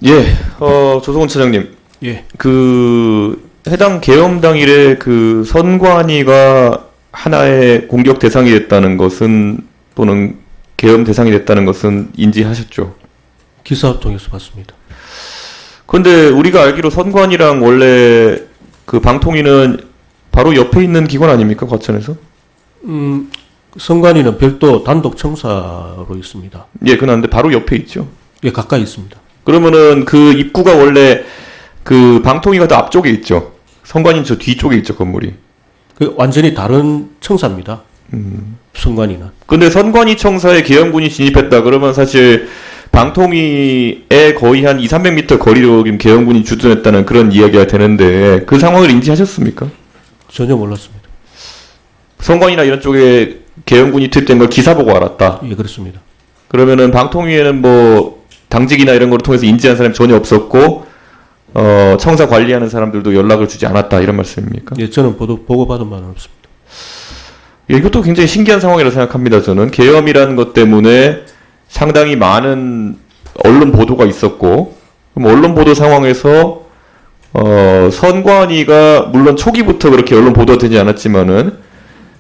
예, 조성훈 차장님. 예. 해당 계엄 당일에 선관위가 하나의 공격 대상이 됐다는 것은, 또는 계엄 대상이 됐다는 것은 인지하셨죠? 기사 통해서 봤습니다. 그런데 우리가 알기로 선관위랑 원래 방통위는 바로 옆에 있는 기관 아닙니까? 과천에서? 선관위는 별도 단독 청사로 있습니다. 예, 그런데 바로 옆에 있죠. 예, 가까이 있습니다. 그러면은 입구가 원래 방통위가 더 앞쪽에 있죠. 선관위는 저 뒤쪽에 있죠, 건물이. 완전히 다른 청사입니다. 선관위는. 근데 선관위 청사에 계엄군이 진입했다 그러면 사실 방통위에 거의 한 200~300m 거리로 지금 계엄군이 주둔했다는 그런 이야기가 되는데 그 상황을 인지하셨습니까? 전혀 몰랐습니다. 선관위나 이런 쪽에 계엄군이 투입된 걸 기사 보고 알았다. 예, 그렇습니다. 그러면은 방통위에는 당직이나 이런 거를 통해서 인지한 사람이 전혀 없었고 청사 관리하는 사람들도 연락을 주지 않았다 이런 말씀입니까? 예, 저는 보고받은 바는 없습니다. 예, 이것도 굉장히 신기한 상황이라고 생각합니다. 저는 계엄이라는 것 때문에 상당히 많은 언론 보도가 있었고, 그럼 언론 보도 상황에서 선관위가 물론 초기부터 그렇게 언론 보도가 되지 않았지만은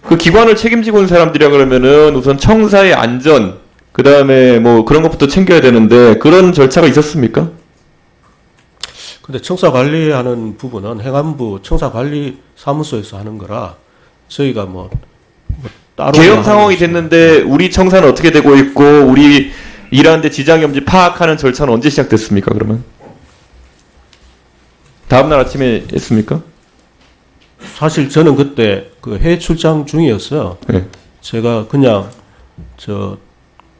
그 기관을 책임지고 있는 사람들이라 그러면은 우선 청사의 안전, 그 다음에 그런 것부터 챙겨야 되는데 그런 절차가 있었습니까? 근데 청사 관리하는 부분은 행안부 청사 관리 사무소에서 하는 거라 저희가 따로 계엄 상황이 됐는데 우리 청사는 어떻게 되고 있고 우리 일하는데 지장이 없는지 파악하는 절차는 언제 시작됐습니까? 그러면 다음날 아침에 했습니까? 사실 저는 그때 해외 출장 중이었어요. 네. 제가 그냥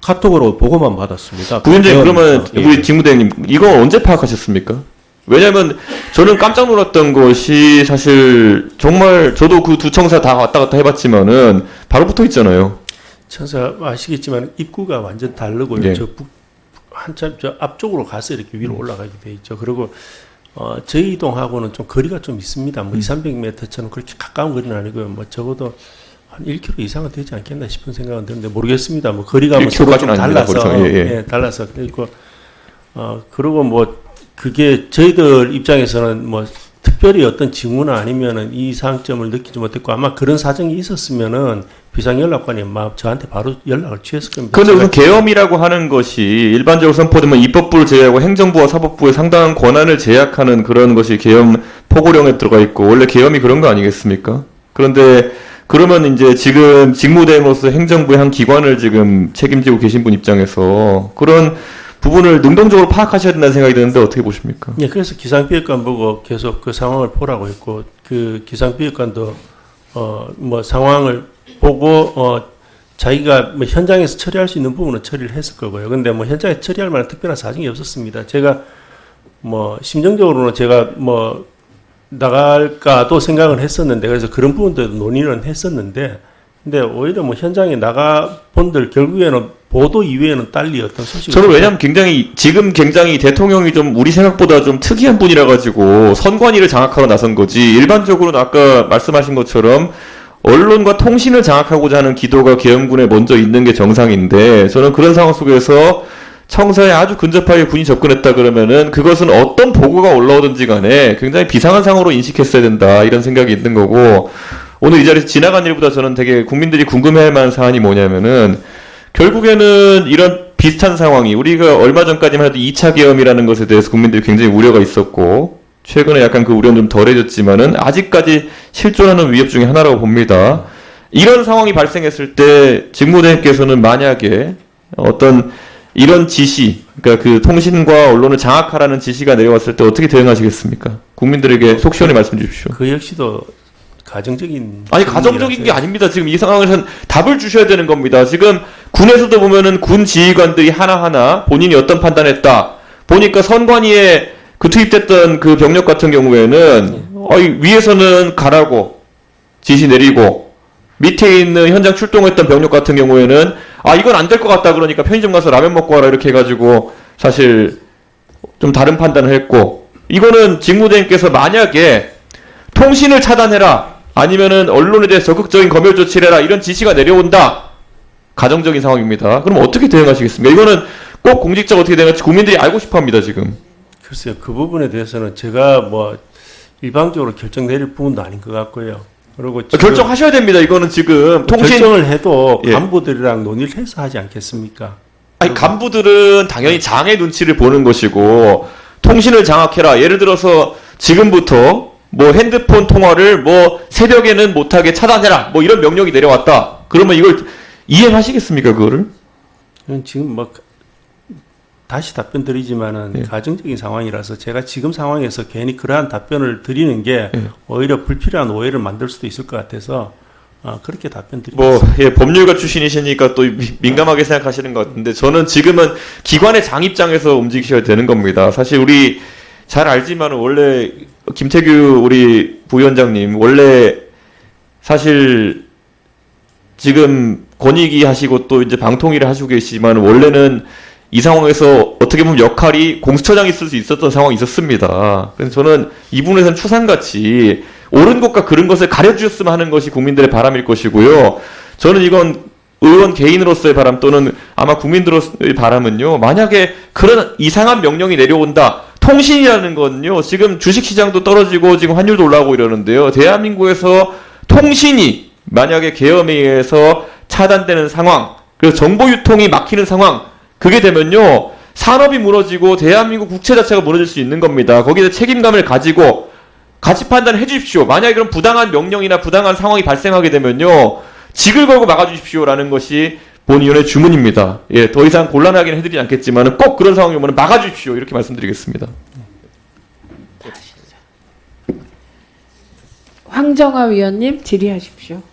카톡으로 보고만 받았습니다. 부위원장님, 그러면 예. 우리 직무대행님 이거 언제 파악하셨습니까? 왜냐면 저는 깜짝 놀랐던 것이 사실 정말 저도 그 두 청사 다 왔다 갔다 해봤지만은 바로 붙어 있잖아요. 청사 아시겠지만 입구가 완전 다르고요. 예. 한참 앞쪽으로 가서 이렇게 위로 올라가게 돼 있죠. 그리고 저희 동하고는 좀 거리가 좀 있습니다. 200~300m처럼 그렇게 가까운 거리는 아니고요. 적어도 한 1km 이상은 되지 않겠나 싶은 생각은 드는데 모르겠습니다. 거리가 서로 좀 달라서 예, 달라서 그리고 그게 저희들 입장에서는 특별히 어떤 징후나 아니면은 이상점을 느끼지 못했고 아마 그런 사정이 있었으면은 비상연락관이 저한테 바로 연락을 취했을 겁니다. 그런데 우선 계엄이라고 하는 것이 일반적으로 선포되면 입법부를 제외하고 행정부와 사법부의 상당한 권한을 제약하는 그런 것이 계엄 포고령에 들어가 있고 원래 계엄이 그런 거 아니겠습니까? 그런데 그러면 이제 지금 직무대행으로서 행정부의 한 기관을 지금 책임지고 계신 분 입장에서 그런 부분을 능동적으로 파악하셔야 된다는 생각이 드는데 어떻게 보십니까? 예, 그래서 기상비역관 보고 계속 그 상황을 보라고 했고 그 기상비역관도 상황을 보고 자기가 현장에서 처리할 수 있는 부분은 처리를 했을 거고요. 근데 현장에 처리할 만한 특별한 사정이 없었습니다. 제가 심정적으로는 제가 나갈까도 생각을 했었는데 그래서 그런 부분들도 논의는 했었는데 근데 오히려 현장에 나가본들 결국에는 보도 이외에는 딸리 어떤 소식을 저는 왜냐면 굉장히 대통령이 좀 우리 생각보다 좀 특이한 분이라 가지고 선관위를 장악하러 나선 거지 일반적으로는 아까 말씀하신 것처럼 언론과 통신을 장악하고자 하는 기도가 계엄군에 먼저 있는 게 정상인데 저는 그런 상황 속에서 청사에 아주 근접하게 군이 접근했다 그러면은 그것은 어떤 보고가 올라오든지 간에 굉장히 비상한 상황으로 인식했어야 된다 이런 생각이 있는 거고 오늘 이 자리에서 지나간 일보다 저는 되게 국민들이 궁금해할 만한 사안이 뭐냐면은 결국에는 이런 비슷한 상황이 우리가 얼마 전까지만 해도 2차 계엄이라는 것에 대해서 국민들이 굉장히 우려가 있었고 최근에 약간 그 우려는 좀 덜해졌지만은 아직까지 실존하는 위협 중에 하나라고 봅니다. 이런 상황이 발생했을 때 직무대행께서는 만약에 어떤 이런 지시, 그러니까 통신과 언론을 장악하라는 지시가 내려왔을 때 어떻게 대응하시겠습니까? 국민들에게 속 시원히 말씀 주십시오. 그 역시도 가정적인 게 아닙니다. 지금 이 상황에서는 답을 주셔야 되는 겁니다. 지금 군에서도 보면은 군 지휘관들이 하나하나 본인이 어떤 판단했다. 보니까 선관위에 투입됐던 그 병력 같은 경우에는 위에서는 가라고 지시 내리고 밑에 있는 현장 출동했던 병력 같은 경우에는 이건 안 될 것 같다 그러니까 편의점 가서 라면 먹고 와라 이렇게 해가지고 사실 좀 다른 판단을 했고 이거는 직무대행께서 만약에 통신을 차단해라 아니면은 언론에 대해 적극적인 검열 조치를 해라 이런 지시가 내려온다. 가정적인 상황입니다. 그럼 어떻게 대응하시겠습니까? 이거는 꼭 공직자가 어떻게 대응할지 국민들이 알고 싶어 합니다, 지금. 글쎄요, 그 부분에 대해서는 제가 뭐 일방적으로 결정 내릴 부분도 아닌 것 같고요. 그리고 지금 결정하셔야 됩니다. 이거는 지금 통신 결정을 해도 예. 간부들이랑 논의를 해서 하지 않겠습니까? 아니, 간부들은 당연히 장의 눈치를 보는 것이고 통신을 장악해라. 예를 들어서 지금부터 뭐 핸드폰 통화를 뭐 새벽에는 못하게 차단해라. 뭐 이런 명령이 내려왔다. 그러면 이걸 이행하시겠습니까? 그거를? 지금 뭐 다시 답변 드리지만은 예. 가정적인 상황이라서 제가 지금 상황에서 괜히 그러한 답변을 드리는 게 예. 오히려 불필요한 오해를 만들 수도 있을 것 같아서 그렇게 답변 드리겠습니다. 뭐, 예, 법률가 출신이시니까 또 민감하게 생각하시는 것 같은데, 저는 지금은 기관의 장 입장에서 움직이셔야 되는 겁니다. 사실 우리 잘 알지만 원래 김태규 우리 부위원장님, 원래 사실 지금 권익위 하시고 또 이제 방통위를 하시고 계시지만 원래는 이 상황에서 어떻게 보면 역할이 공수처장이 있을 수 있었던 상황이 있었습니다. 그래서 저는 이 부분에서는 추상같이 옳은 것과 그른 것을 가려주셨으면 하는 것이 국민들의 바람일 것이고요. 저는 이건 의원 개인으로서의 바람 또는 아마 국민들로서의 바람은요. 만약에 그런 이상한 명령이 내려온다. 통신이라는 건요. 지금 주식시장도 떨어지고 지금 환율도 올라오고 이러는데요. 대한민국에서 통신이 만약에 계엄에 의해서 차단되는 상황, 그래서 정보 유통이 막히는 상황, 그게 되면요. 산업이 무너지고 대한민국 국채 자체가 무너질 수 있는 겁니다. 거기에 책임감을 가지고 가치 판단을 해 주십시오. 만약에 그런 부당한 명령이나 부당한 상황이 발생하게 되면요. 직을 걸고 막아주십시오라는 것이 본위원의 주문입니다. 예, 더 이상 곤란하게는 해드리지 않겠지만 꼭 그런 상황이 오면 막아주십시오. 이렇게 말씀드리겠습니다. 황정화 위원님 질의하십시오.